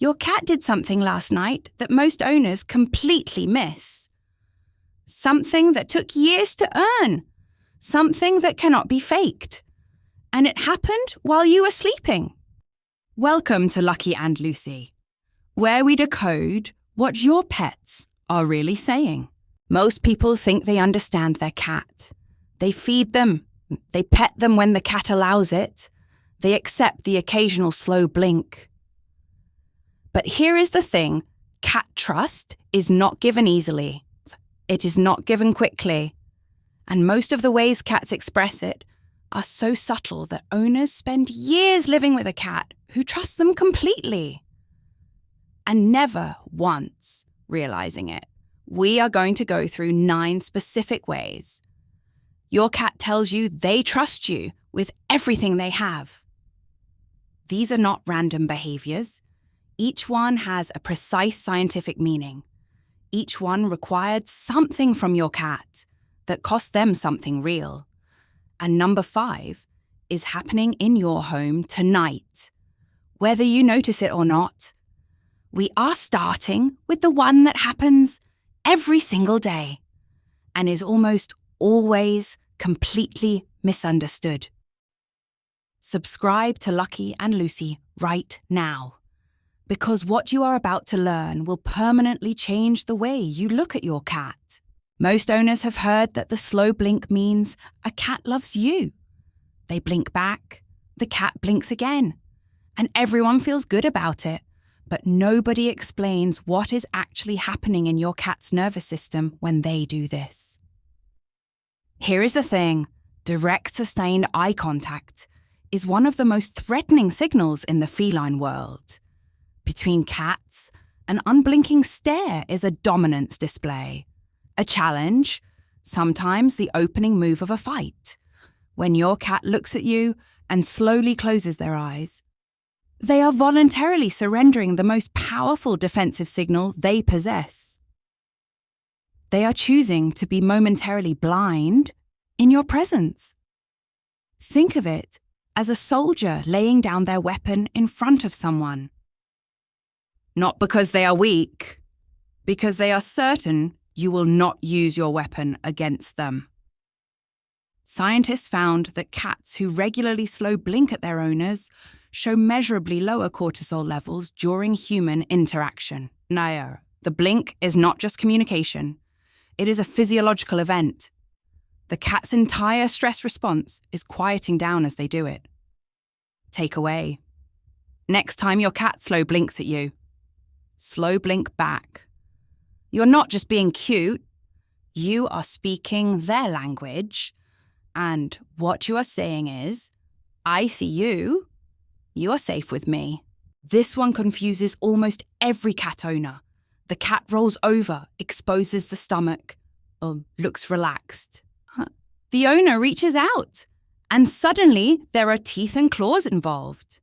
Your cat did something last night that most owners completely miss. Something that took years to earn. Something that cannot be faked. And it happened while you were sleeping. Welcome to Lucky and Lucy, where we decode what your pets are really saying. Most people think they understand their cat. They feed them. They pet them when the cat allows it. They accept the occasional slow blink. But here is the thing, cat trust is not given easily. It is not given quickly. And most of the ways cats express it are so subtle that owners spend years living with a cat who trusts them completely. And never once realizing it. We are going to go through 9 specific ways. Your cat tells you they trust you with everything they have. These are not random behaviors. Each one has a precise scientific meaning. Each one required something from your cat that cost them something real. And number 5 is happening in your home tonight. Whether you notice it or not, we are starting with the one that happens every single day and is almost always completely misunderstood. Subscribe to Lucky and Lucy right now, because what you are about to learn will permanently change the way you look at your cat. Most owners have heard that the slow blink means a cat loves you. They blink back, the cat blinks again, and everyone feels good about it. But nobody explains what is actually happening in your cat's nervous system when they do this. Here is the thing, direct sustained eye contact is one of the most threatening signals in the feline world. Between cats, an unblinking stare is a dominance display. A challenge, sometimes the opening move of a fight. When your cat looks at you and slowly closes their eyes, they are voluntarily surrendering the most powerful defensive signal they possess. They are choosing to be momentarily blind in your presence. Think of it as a soldier laying down their weapon in front of someone. Not because they are weak, because they are certain you will not use your weapon against them. Scientists found that cats who regularly slow blink at their owners show measurably lower cortisol levels during human interaction. Now, the blink is not just communication. It is a physiological event. The cat's entire stress response is quieting down as they do it. Takeaway. Next time your cat slow blinks at you, slow blink back. You're not just being cute. You are speaking their language. And what you are saying is, I see you. You are safe with me. This one confuses almost every cat owner. The cat rolls over, exposes the stomach, looks relaxed. The owner reaches out, and suddenly there are teeth and claws involved.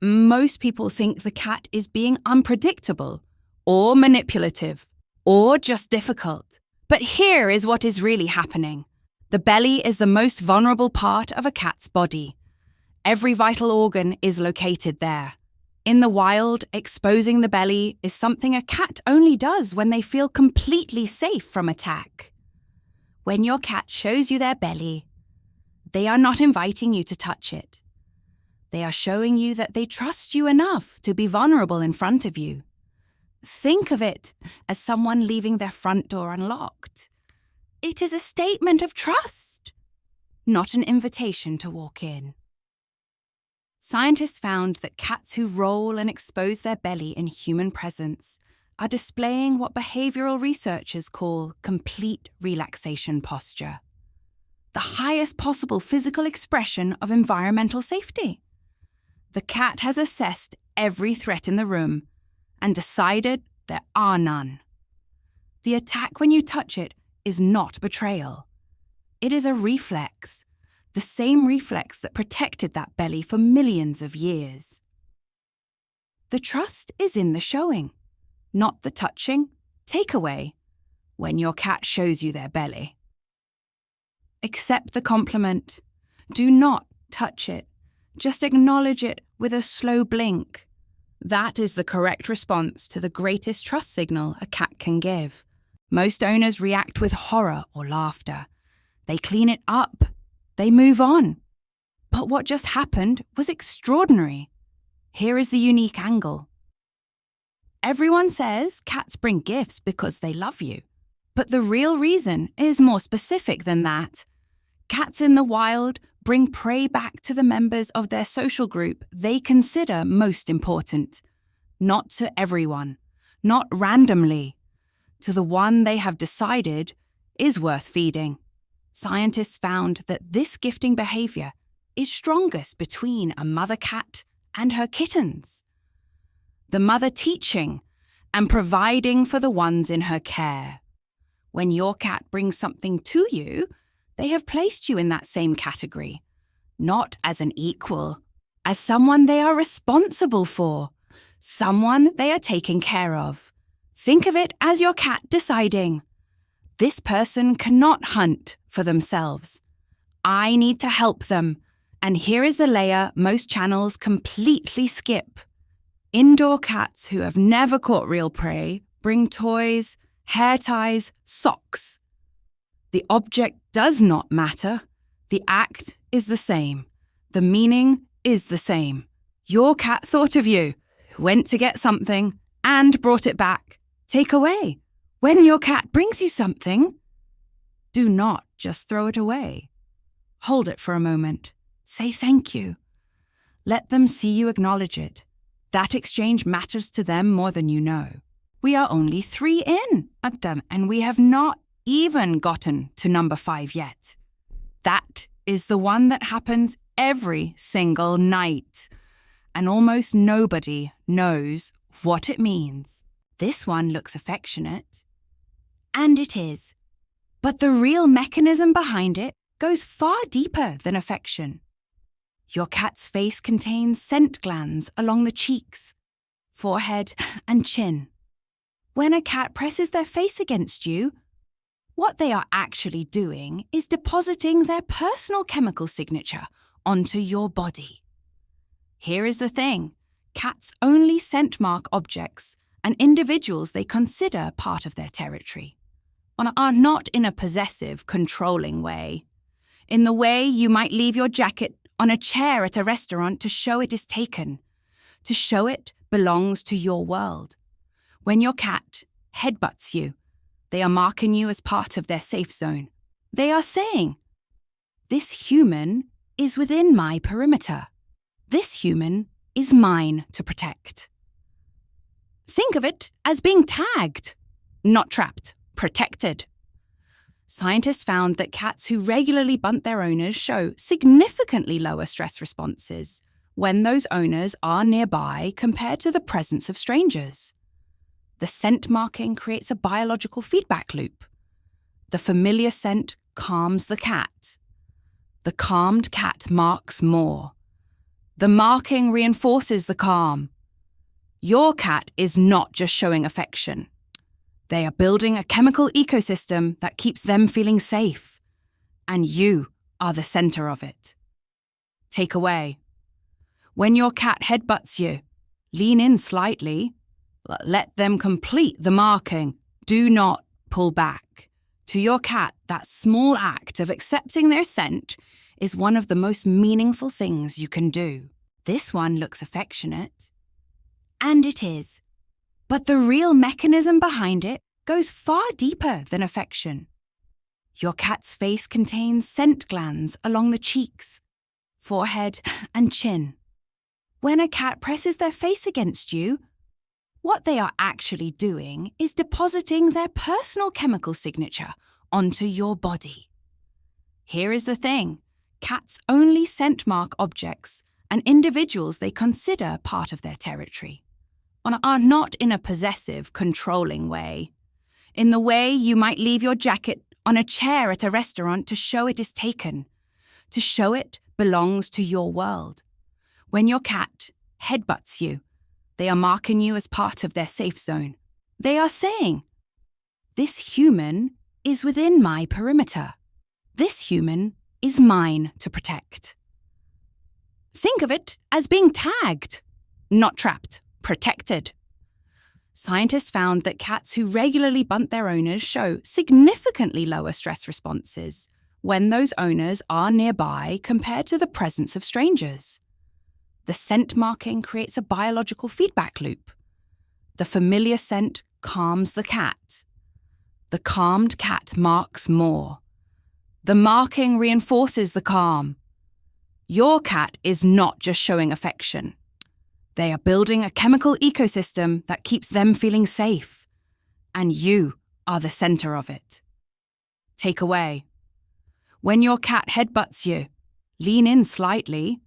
Most people think the cat is being unpredictable, or manipulative, or just difficult. But here is what is really happening. The belly is the most vulnerable part of a cat's body. Every vital organ is located there. In the wild, exposing the belly is something a cat only does when they feel completely safe from attack. When your cat shows you their belly, they are not inviting you to touch it. They are showing you that they trust you enough to be vulnerable in front of you. Think of it as someone leaving their front door unlocked. It is a statement of trust, not an invitation to walk in. Scientists found that cats who roll and expose their belly in human presence are displaying what behavioral researchers call complete relaxation posture, the highest possible physical expression of environmental safety. The cat has assessed every threat in the room and decided there are none. The attack when you touch it is not betrayal. It is a reflex, the same reflex that protected that belly for millions of years. The trust is in the showing, not the touching. Takeaway: when your cat shows you their belly, accept the compliment. Do not touch it. Just acknowledge it with a slow blink. That is the correct response to the greatest trust signal a cat can give. Most owners react with horror or laughter. They clean it up. They move on. But what just happened was extraordinary. Here is the unique angle. Everyone says cats bring gifts because they love you. But the real reason is more specific than that. Cats in the wild bring prey back to the members of their social group they consider most important. Not to everyone, not randomly. To the one they have decided is worth feeding. Scientists found that this gifting behavior is strongest between a mother cat and her kittens. The mother teaching and providing for the ones in her care. When your cat brings something to you, they have placed you in that same category, not as an equal, as someone they are responsible for, someone they are taking care of. Think of it as your cat deciding, this person cannot hunt for themselves. I need to help them. And here is the layer most channels completely skip. Indoor cats who have never caught real prey bring toys, hair ties, socks. The object does not matter. The act is the same. The meaning is the same. Your cat thought of you, went to get something, and brought it back. Take away. When your cat brings you something, do not just throw it away. Hold it for a moment. Say thank you. Let them see you acknowledge it. That exchange matters to them more than you know. We are only 3 in, and we have not even gotten to number 5 yet. That is the one that happens every single night, and almost nobody knows what it means. This one looks affectionate, and it is. But the real mechanism behind it goes far deeper than affection. Your cat's face contains scent glands along the cheeks, forehead, and chin. When a cat presses their face against you, what they are actually doing is depositing their personal chemical signature onto your body. Here is the thing. Cats only scent mark objects and individuals they consider part of their territory, are not in a possessive, controlling way. In the way you might leave your jacket on a chair at a restaurant to show it is taken, to show it belongs to your world. When your cat headbutts you, they are marking you as part of their safe zone. They are saying, this human is within my perimeter. This human is mine to protect. Think of it as being tagged, not trapped, protected. Scientists found that cats who regularly bunt their owners show significantly lower stress responses when those owners are nearby compared to the presence of strangers. The scent marking creates a biological feedback loop. The familiar scent calms the cat. The calmed cat marks more. The marking reinforces the calm. Your cat is not just showing affection. They are building a chemical ecosystem that keeps them feeling safe. And you are the center of it. Take away. When your cat headbutts you, lean in slightly. Let them complete the marking. Do not pull back. To your cat, that small act of accepting their scent is one of the most meaningful things you can do. This one looks affectionate. And it is. But the real mechanism behind it goes far deeper than affection. Your cat's face contains scent glands along the cheeks, forehead, and chin. When a cat presses their face against you, what they are actually doing is depositing their personal chemical signature onto your body. Here is the thing. Cats only scent mark objects and individuals they consider part of their territory, are not in a possessive, controlling way. In the way you might leave your jacket on a chair at a restaurant to show it is taken, to show it belongs to your world. When your cat headbutts you, they are marking you as part of their safe zone. They are saying, this human is within my perimeter. This human is mine to protect. Think of it as being tagged, not trapped, protected. Scientists found that cats who regularly bunt their owners show significantly lower stress responses when those owners are nearby compared to the presence of strangers. The scent marking creates a biological feedback loop. The familiar scent calms the cat. The calmed cat marks more. The marking reinforces the calm. Your cat is not just showing affection. They are building a chemical ecosystem that keeps them feeling safe. And you are the center of it. Takeaway. When your cat headbutts you, lean in slightly.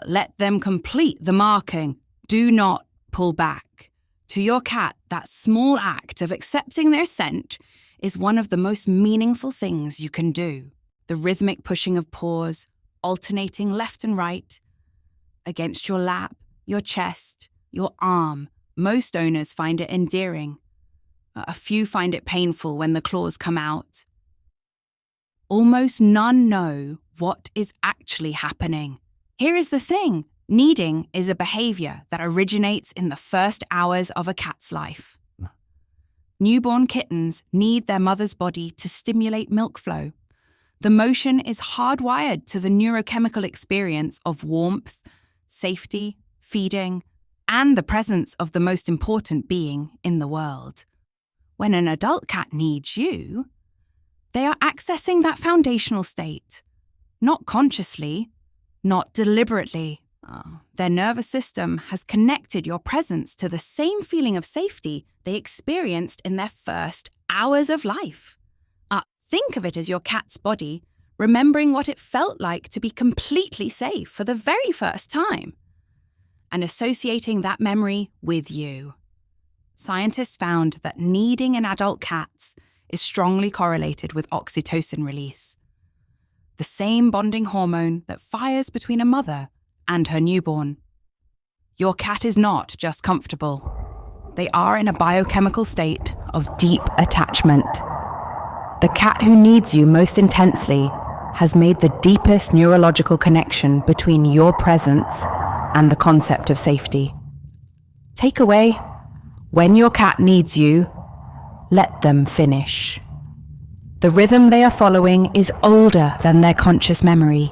Let them complete the marking. Do not pull back. To your cat, that small act of accepting their scent is one of the most meaningful things you can do. The rhythmic pushing of paws, alternating left and right, against your lap, your chest, your arm. Most owners find it endearing. A few find it painful when the claws come out. Almost none know what is actually happening. Here is the thing. Kneading is a behavior that originates in the first hours of a cat's life. Newborn kittens need their mother's body to stimulate milk flow. The motion is hardwired to the neurochemical experience of warmth, safety, feeding, and the presence of the most important being in the world. When an adult cat needs you, they are accessing that foundational state, not consciously, not deliberately. Their nervous system has connected your presence to the same feeling of safety they experienced in their first hours of life. Think of it as your cat's body remembering what it felt like to be completely safe for the very first time, and associating that memory with you. Scientists found that kneading in adult cats is strongly correlated with oxytocin release, the same bonding hormone that fires between a mother and her newborn. Your cat is not just comfortable. They are in a biochemical state of deep attachment. The cat who needs you most intensely has made the deepest neurological connection between your presence and the concept of safety. Takeaway: when your cat needs you, let them finish. The rhythm they are following is older than their conscious memory.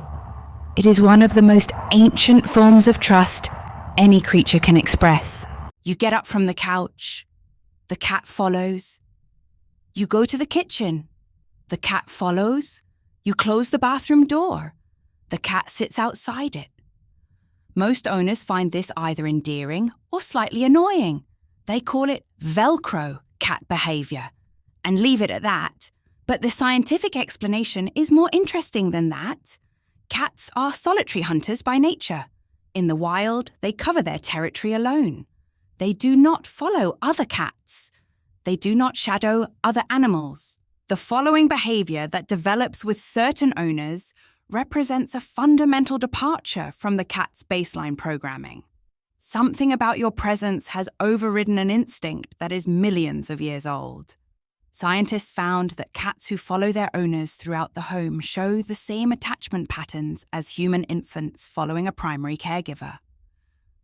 It is one of the most ancient forms of trust any creature can express. You get up from the couch. The cat follows. You go to the kitchen. The cat follows. You close the bathroom door. The cat sits outside it. Most owners find this either endearing or slightly annoying. They call it Velcro cat behavior and leave it at that. But the scientific explanation is more interesting than that. Cats are solitary hunters by nature. In the wild, they cover their territory alone. They do not follow other cats. They do not shadow other animals. The following behavior that develops with certain owners represents a fundamental departure from the cat's baseline programming. Something about your presence has overridden an instinct that is millions of years old. Scientists found that cats who follow their owners throughout the home show the same attachment patterns as human infants following a primary caregiver.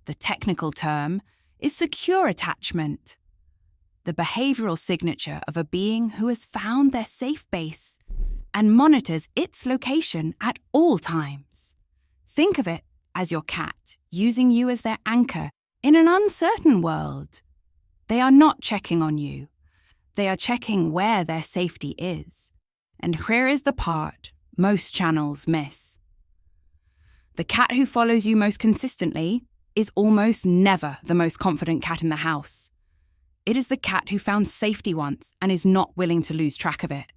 The technical term is secure attachment, the behavioral signature of a being who has found their safe base and monitors its location at all times. Think of it as your cat using you as their anchor in an uncertain world. They are not checking on you. They are checking where their safety is. And here is the part most channels miss. The cat who follows you most consistently is almost never the most confident cat in the house. It is the cat who found safety once and is not willing to lose track of it.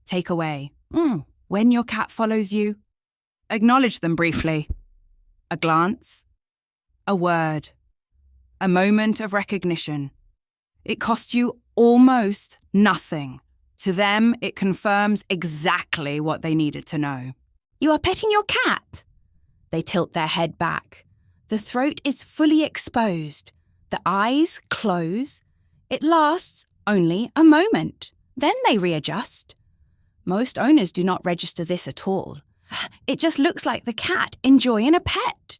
Takeaway: when your cat follows you, acknowledge them briefly. A glance, a word, a moment of recognition. It costs you almost nothing. To them, it confirms exactly what they needed to know. You are petting your cat. They tilt their head back. The throat is fully exposed. The eyes close. It lasts only a moment. Then they readjust. Most owners do not register this at all. It just looks like the cat enjoying a pet.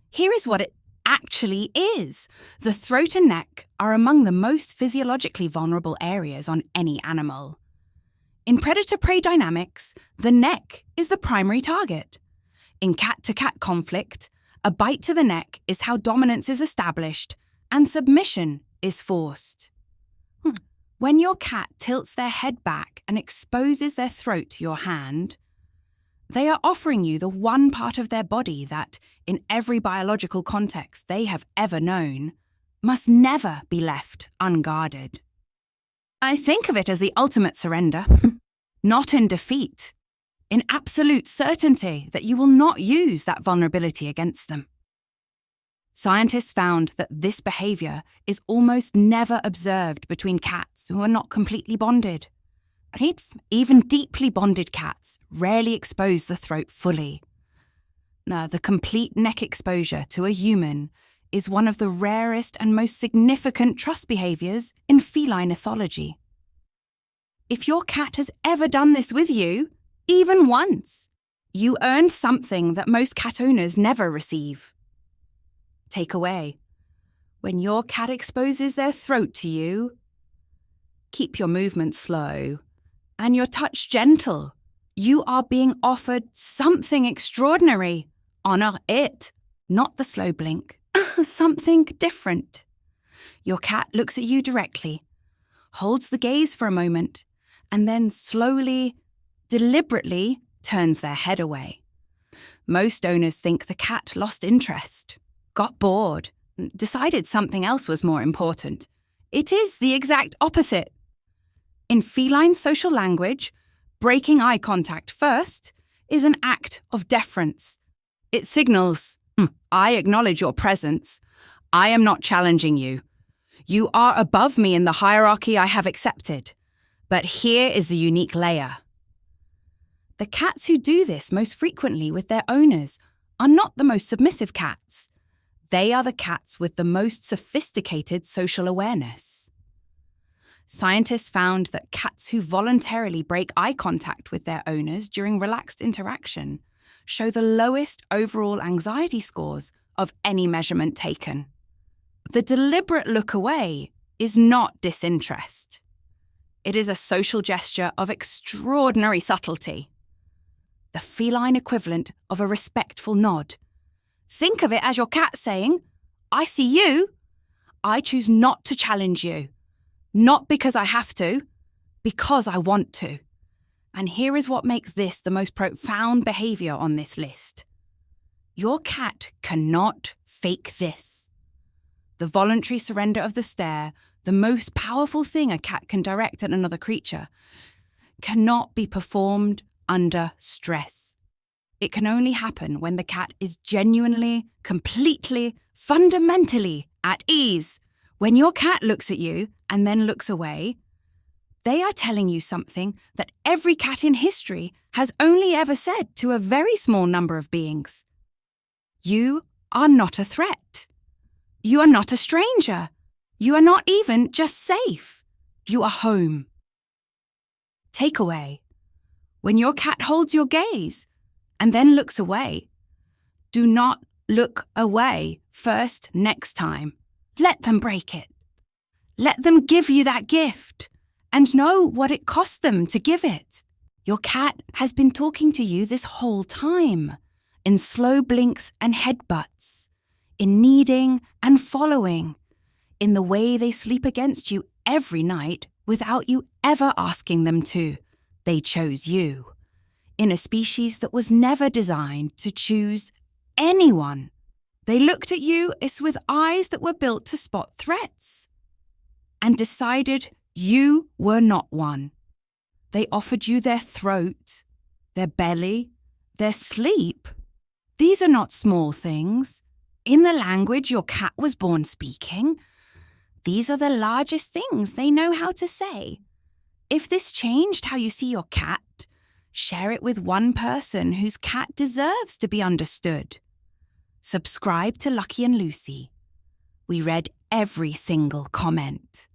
Here is what it actually is. The throat and neck are among the most physiologically vulnerable areas on any animal. In predator-prey dynamics, the neck is the primary target. In cat-to-cat conflict, a bite to the neck is how dominance is established and submission is forced. When your cat tilts their head back and exposes their throat to your hand, they are offering you the one part of their body that, in every biological context they have ever known, must never be left unguarded. I think of it as the ultimate surrender, not in defeat, in absolute certainty that you will not use that vulnerability against them. Scientists found that this behavior is almost never observed between cats who are not completely bonded. Even deeply bonded cats rarely expose the throat fully. Now, the complete neck exposure to a human is one of the rarest and most significant trust behaviors in feline ethology. If your cat has ever done this with you, even once, you earned something that most cat owners never receive. Takeaway: when your cat exposes their throat to you, keep your movements slow and your touch gentle. You are being offered something extraordinary. Honor it, not the slow blink. Something different. Your cat looks at you directly, holds the gaze for a moment, and then slowly, deliberately turns their head away. Most owners think the cat lost interest, got bored, decided something else was more important. It is the exact opposite. In feline social language, breaking eye contact first is an act of deference. It signals, I acknowledge your presence. I am not challenging you. You are above me in the hierarchy I have accepted. But here is the unique layer. The cats who do this most frequently with their owners are not the most submissive cats. They are the cats with the most sophisticated social awareness. Scientists found that cats who voluntarily break eye contact with their owners during relaxed interaction show the lowest overall anxiety scores of any measurement taken. The deliberate look away is not disinterest. It is a social gesture of extraordinary subtlety. The feline equivalent of a respectful nod. Think of it as your cat saying, I see you. I choose not to challenge you. Not because I have to, because I want to. And here is what makes this the most profound behavior on this list. Your cat cannot fake this. The voluntary surrender of the stare, the most powerful thing a cat can direct at another creature, cannot be performed under stress. It can only happen when the cat is genuinely, completely, fundamentally at ease. When your cat looks at you and then looks away, they are telling you something that every cat in history has only ever said to a very small number of beings. You are not a threat. You are not a stranger. You are not even just safe. You are home. Takeaway: when your cat holds your gaze and then looks away, do not look away first next time. Let them break it. Let them give you that gift and know what it cost them to give it. Your cat has been talking to you this whole time, in slow blinks and headbutts, in kneading and following, in the way they sleep against you every night without you ever asking them to. They chose you, in a species that was never designed to choose anyone. They looked at you as with eyes that were built to spot threats, and decided you were not one. They offered you their throat, their belly, their sleep. These are not small things. In the language your cat was born speaking, these are the largest things they know how to say. If this changed how you see your cat, share it with one person whose cat deserves to be understood. Subscribe to Lucky and Lucy. We read every single comment.